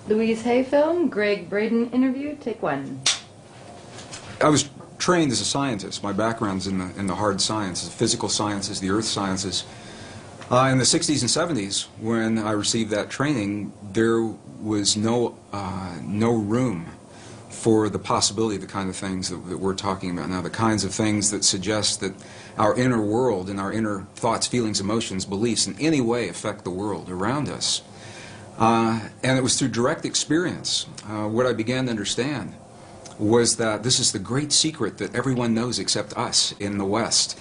Louise Hay film, Gregg, Braden interview, take one. I was trained as a scientist. My background's in the hard sciences, physical sciences, the earth sciences. In the 60s and 70s, when I received that training, there was no room for the possibility of the kind of things that we're talking about now, the kinds of things that suggest that our inner world and our inner thoughts, feelings, emotions, beliefs in any way affect the world around us. And it was through direct experience what I began to understand was that this is the great secret that everyone knows except us in the West.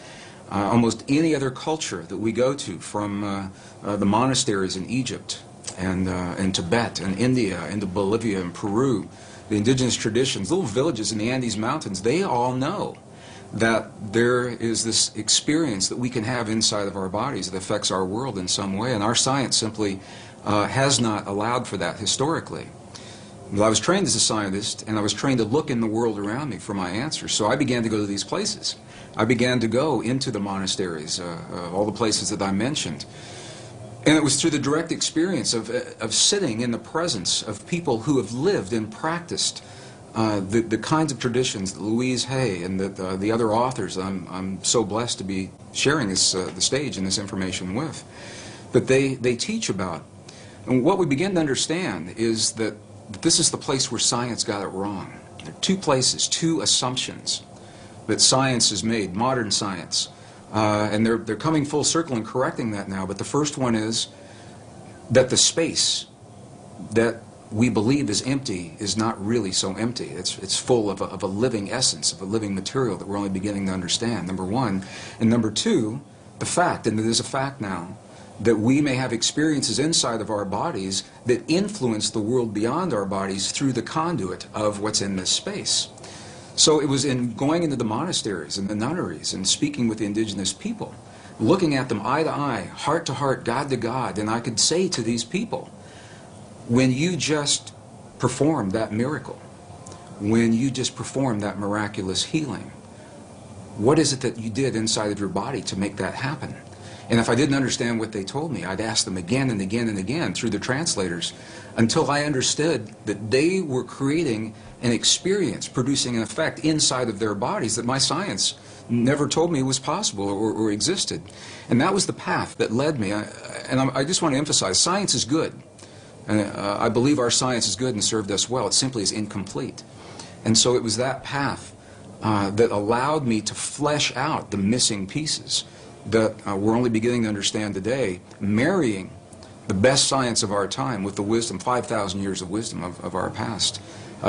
Almost any other culture that we go to, from the monasteries in Egypt and Tibet and India and Bolivia and Peru, the indigenous traditions, little villages in the Andes Mountains, they all know that there is this experience that we can have inside of our bodies that affects our world in some way, and our science simply has not allowed for that historically. Well, I was trained as a scientist, and I was trained to look in the world around me for my answers, so I began to go to these places. I began to go into the monasteries, all the places that I mentioned. And it was through the direct experience of sitting in the presence of people who have lived and practiced the kinds of traditions that Louise Hay and the other authors I'm so blessed to be sharing the stage and this information with, that they teach about. And what we begin to understand is that this is the place where science got it wrong. There are two places, two assumptions that science has made, modern science. And they're coming full circle and correcting that now. But the first one is that the space that we believe is empty is not really so empty. It's full of a living essence, of a living material that we're only beginning to understand, number one. And number two, the fact, and it is a fact now, that we may have experiences inside of our bodies that influence the world beyond our bodies through the conduit of what's in this space. So it was in going into the monasteries and the nunneries and speaking with the indigenous people, looking at them eye to eye, heart to heart, God to God, and I could say to these people, when you just performed that miracle, when you just performed that miraculous healing, what is it that you did inside of your body to make that happen? And if I didn't understand what they told me, I'd ask them again and again and again through the translators until I understood that they were creating an experience, producing an effect inside of their bodies that my science never told me was possible or existed. And that was the path that led me. I just want to emphasize, science is good. And I believe our science is good and served us well. It simply is incomplete. And so it was that path that allowed me to flesh out the missing pieces that we're only beginning to understand today, marrying the best science of our time with the wisdom, 5,000 years of wisdom of our past,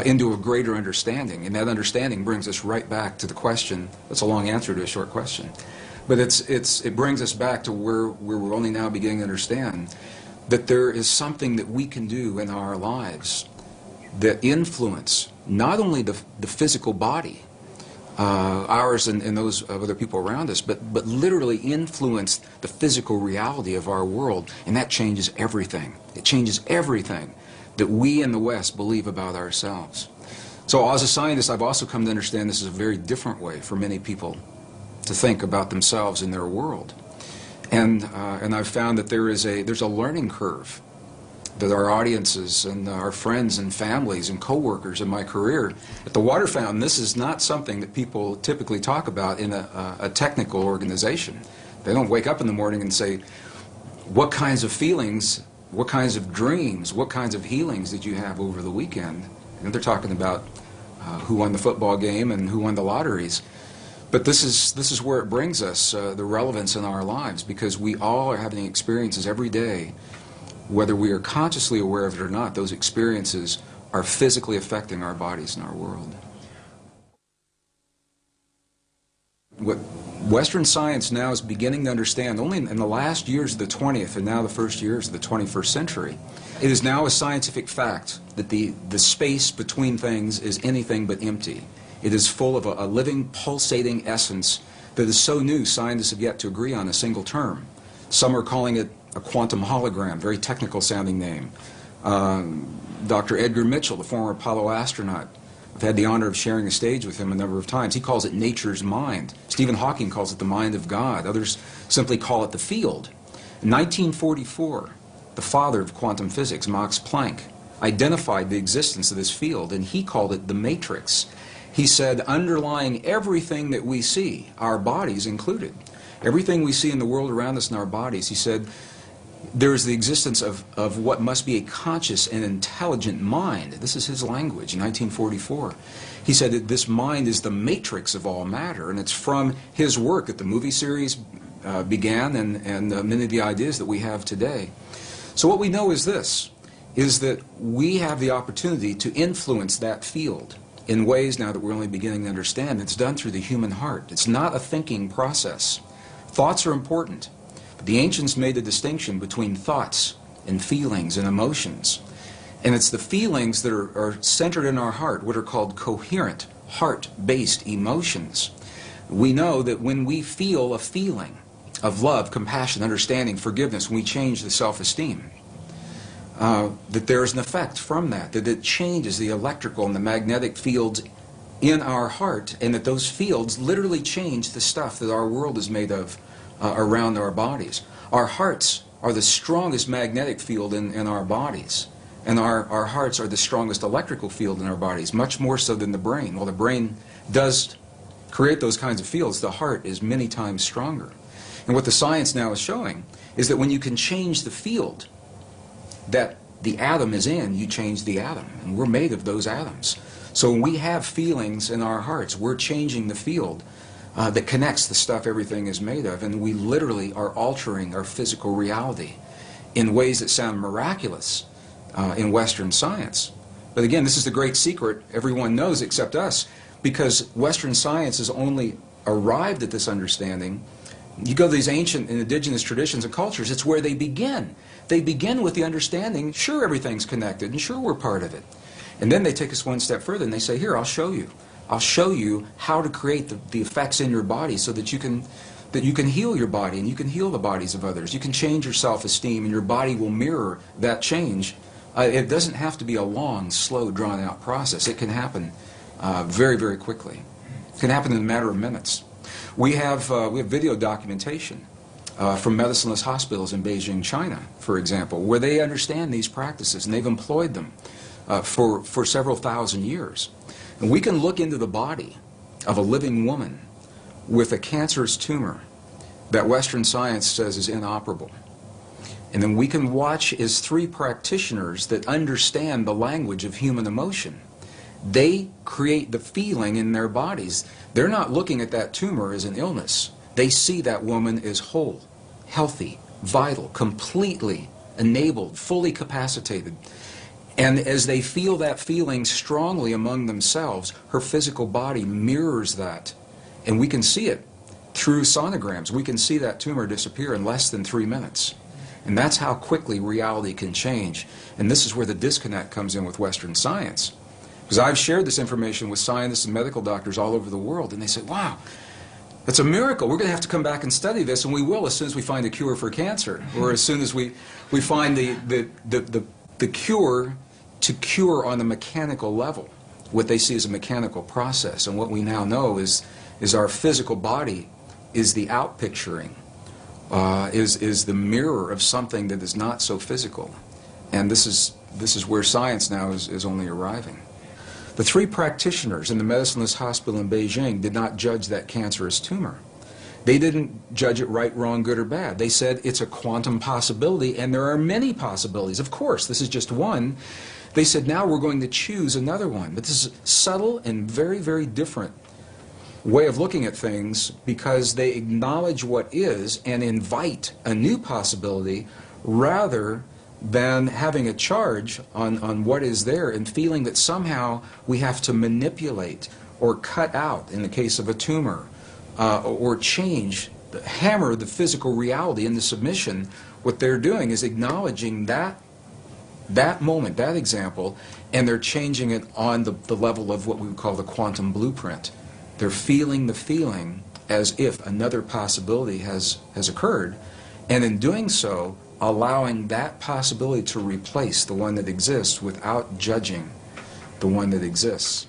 into a greater understanding. And that understanding brings us right back to the question. That's a long answer to a short question. But it brings us back to where we're only now beginning to understand that there is something that we can do in our lives that influence not only the physical body, ours and those of other people around us, but literally influence the physical reality of our world, and that changes everything. It changes everything that we in the West believe about ourselves. So as a scientist, I've also come to understand this is a very different way for many people to think about themselves and their world. And I've found that there's a learning curve that our audiences and our friends and families and co-workers in my career at the Water Fountain, this is not something that people typically talk about in a technical organization. They don't wake up in the morning and say, what kinds of feelings, what kinds of dreams, what kinds of healings did you have over the weekend? And they're talking about who won the football game and who won the lotteries. But this is where it brings us, the relevance in our lives, because we all are having experiences every day. Whether we are consciously aware of it or not, those experiences are physically affecting our bodies and our world. What Western science now is beginning to understand, only in the last years of the 20th and now the first years of the 21st century, it is now a scientific fact that the space between things is anything but empty. It is full of a living, pulsating essence that is so new, scientists have yet to agree on a single term. Some are calling it a quantum hologram, very technical sounding name. Dr. Edgar Mitchell, the former Apollo astronaut, I've had the honor of sharing a stage with him a number of times. He calls it nature's mind. Stephen Hawking calls it the mind of God. Others simply call it the field. In 1944, the father of quantum physics, Max Planck, identified the existence of this field, and he called it the matrix. He said, underlying everything that we see, our bodies included, everything we see in the world around us in our bodies, he said, there is the existence of what must be a conscious and intelligent mind. This is his language in 1944. He said that this mind is the matrix of all matter, and it's from his work that the movie series began and many of the ideas that we have today. So what we know is this, is that we have the opportunity to influence that field in ways now that we're only beginning to understand. It's done through the human heart. It's not a thinking process. Thoughts are important. The ancients made a distinction between thoughts and feelings and emotions. And it's the feelings that are centered in our heart, what are called coherent, heart-based emotions. We know that when we feel a feeling of love, compassion, understanding, forgiveness, when we change the self-esteem, that there's an effect from that it changes the electrical and the magnetic fields in our heart, and that those fields literally change the stuff that our world is made of around our bodies. Our hearts are the strongest magnetic field in our bodies, and our hearts are the strongest electrical field in our bodies, much more so than the brain. While the brain does create those kinds of fields, the heart is many times stronger. And what the science now is showing is that when you can change the field that the atom is in, you change the atom, and we're made of those atoms. So when we have feelings in our hearts, we're changing the field that connects the stuff everything is made of, and we literally are altering our physical reality in ways that sound miraculous in Western science. But again, this is the great secret everyone knows except us, because Western science has only arrived at this understanding. You go to these ancient and indigenous traditions and cultures, it's where they begin. They begin with the understanding, sure, everything's connected, and sure, we're part of it. And then they take us one step further and they say, here, I'll show you. I'll show you how to create the effects in your body so that you can heal your body and you can heal the bodies of others. You can change your self-esteem and your body will mirror that change. It doesn't have to be a long, slow, drawn-out process. It can happen very, very quickly. It can happen in a matter of minutes. We have video documentation from medicineless hospitals in Beijing, China, for example, where they understand these practices and they've employed them for several thousand years. And we can look into the body of a living woman with a cancerous tumor that Western science says is inoperable. And then we can watch as three practitioners that understand the language of human emotion. They create the feeling in their bodies. They're not looking at that tumor as an illness. They see that woman as whole, healthy, vital, completely enabled, fully capacitated. And as they feel that feeling strongly among themselves, her physical body mirrors that. And we can see it through sonograms. We can see that tumor disappear in less than 3 minutes. And that's how quickly reality can change. And this is where the disconnect comes in with Western science. Because I've shared this information with scientists and medical doctors all over the world, and they say, wow, that's a miracle. We're going to have to come back and study this, and we will as soon as we find a cure for cancer, or as soon as we find the cure to cure on a mechanical level, what they see as a mechanical process. And what we now know is our physical body is the outpicturing, is the mirror of something that is not so physical. And this is where science now is only arriving. The three practitioners in the medicineless hospital in Beijing did not judge that cancerous tumor. They didn't judge it right, wrong, good, or bad. They said it's a quantum possibility, and there are many possibilities. Of course, this is just one. They said, now we're going to choose another one. But this is a subtle and very, very different way of looking at things, because they acknowledge what is and invite a new possibility rather than having a charge on what is there and feeling that somehow we have to manipulate or cut out, in the case of a tumor, or change, hammer the physical reality into submission. What they're doing is acknowledging that moment, that example, and they're changing it on the level of what we would call the quantum blueprint. They're feeling the feeling as if another possibility has occurred, and in doing so, allowing that possibility to replace the one that exists without judging the one that exists.